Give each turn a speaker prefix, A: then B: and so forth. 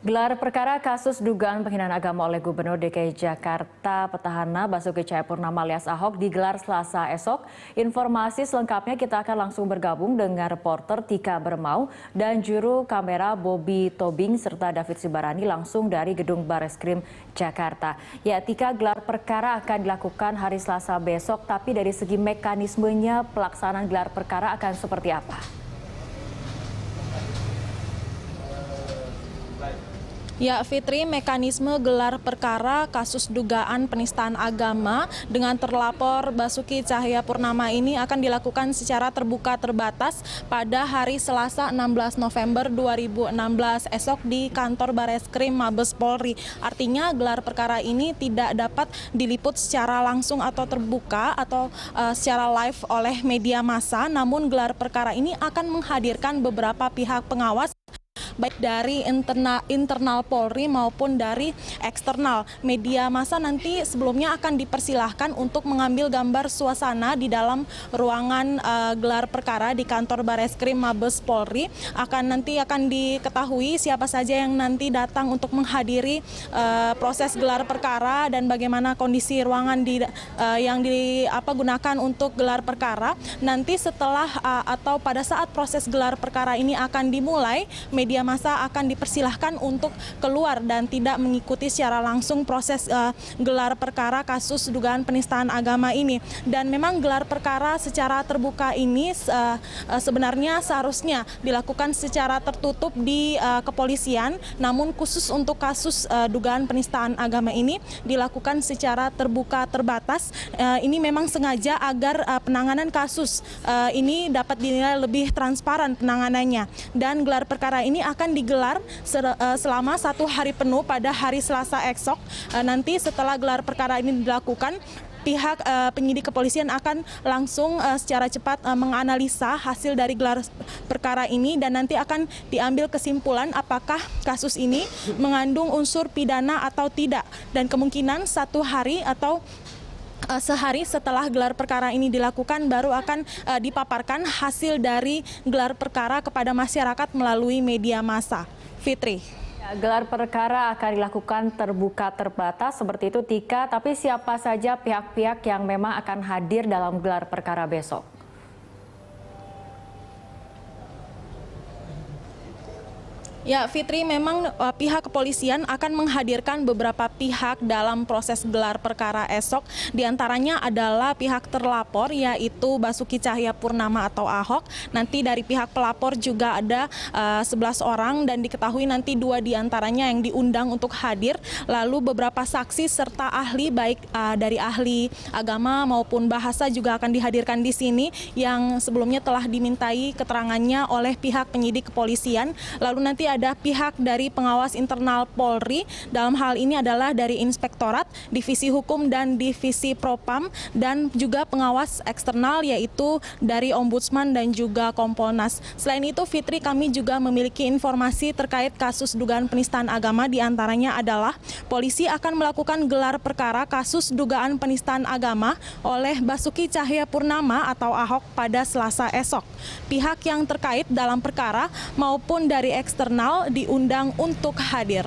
A: Gelar perkara kasus dugaan penghinaan agama oleh Gubernur DKI Jakarta petahana Basuki Cahayapurnama alias Ahok digelar Selasa esok. Informasi selengkapnya kita akan langsung bergabung dengan reporter Tika Bermau dan juru kamera Bobby Tobing serta David Sibarani langsung dari Gedung Bareskrim Jakarta. Ya, Tika, gelar perkara akan dilakukan hari Selasa besok, tapi dari segi mekanismenya pelaksanaan gelar perkara akan seperti apa?
B: Ya, Fitri, mekanisme gelar perkara kasus dugaan penistaan agama dengan terlapor Basuki Cahayapurnama ini akan dilakukan secara terbuka terbatas pada hari Selasa 16 November 2016 esok di kantor Bareskrim Mabes Polri. Artinya gelar perkara ini tidak dapat diliput secara langsung atau terbuka atau secara live oleh media massa, namun gelar perkara ini akan menghadirkan beberapa pihak pengawas baik dari internal Polri maupun dari eksternal. Media massa nanti sebelumnya akan dipersilahkan untuk mengambil gambar suasana di dalam ruangan gelar perkara di kantor Bareskrim Mabes Polri. Nanti akan diketahui siapa saja yang nanti datang untuk menghadiri proses gelar perkara dan bagaimana kondisi ruangan yang digunakan untuk gelar perkara. Nanti setelah atau pada saat proses gelar perkara ini akan dimulai, media massa akan dipersilahkan untuk keluar dan tidak mengikuti secara langsung proses gelar perkara kasus dugaan penistaan agama ini. Dan memang gelar perkara secara terbuka ini sebenarnya seharusnya dilakukan secara tertutup di kepolisian, namun khusus untuk kasus dugaan penistaan agama ini dilakukan secara terbuka terbatas. Ini memang sengaja agar penanganan kasus ini dapat dinilai lebih transparan penanganannya. Dan gelar perkara ini akan digelar selama 1 hari penuh pada hari Selasa esok. Nanti setelah gelar perkara ini dilakukan, pihak penyidik kepolisian akan langsung secara cepat menganalisa hasil dari gelar perkara ini dan nanti akan diambil kesimpulan apakah kasus ini mengandung unsur pidana atau tidak. Dan kemungkinan 1 hari atau sehari setelah gelar perkara ini dilakukan baru akan dipaparkan hasil dari gelar perkara kepada masyarakat melalui media massa. Fitri.
A: Gelar perkara akan dilakukan terbuka terbatas seperti itu, Tika, tapi siapa saja pihak-pihak yang memang akan hadir dalam gelar perkara besok?
B: Ya, Fitri, memang pihak kepolisian akan menghadirkan beberapa pihak dalam proses gelar perkara esok. Di antaranya adalah pihak terlapor, yaitu Basuki Cahayapurnama atau Ahok. Nanti dari pihak pelapor juga ada 11 orang dan diketahui nanti 2 diantaranya yang diundang untuk hadir. Lalu beberapa saksi serta ahli, baik dari ahli agama maupun bahasa juga akan dihadirkan di sini yang sebelumnya telah dimintai keterangannya oleh pihak penyidik kepolisian. Lalu nanti ada pihak dari pengawas internal Polri, dalam hal ini adalah dari Inspektorat, Divisi Hukum dan Divisi Propam, dan juga pengawas eksternal yaitu dari Ombudsman dan juga Kompolnas. Selain itu, Fitri, kami juga memiliki informasi terkait kasus dugaan penistaan agama, diantaranya adalah polisi akan melakukan gelar perkara kasus dugaan penistaan agama oleh Basuki Cahayapurnama atau Ahok pada Selasa esok. Pihak yang terkait dalam perkara maupun dari eksternal diundang untuk hadir.